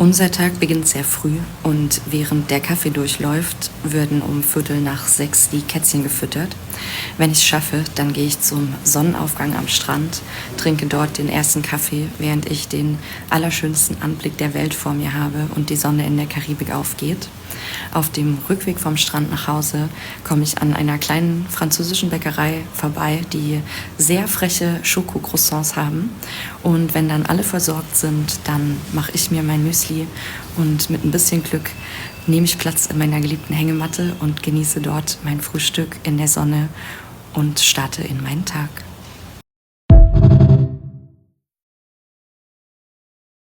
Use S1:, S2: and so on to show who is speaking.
S1: Unser Tag beginnt sehr früh und während der Kaffee durchläuft, würden um 5:45 die Kätzchen gefüttert. Wenn ich es schaffe, dann gehe ich zum Sonnenaufgang am Strand, trinke dort den ersten Kaffee, während ich den allerschönsten Anblick der Welt vor mir habe und die Sonne in der Karibik aufgeht. Auf dem Rückweg vom Strand nach Hause komme ich an einer kleinen französischen Bäckerei vorbei, die sehr freche Schokocroissants haben. Und wenn dann alle versorgt sind, dann mache ich mir mein Müsli und mit ein bisschen Glück nehme ich Platz in meiner geliebten Hängematte und genieße dort mein Frühstück in der Sonne und starte in meinen Tag.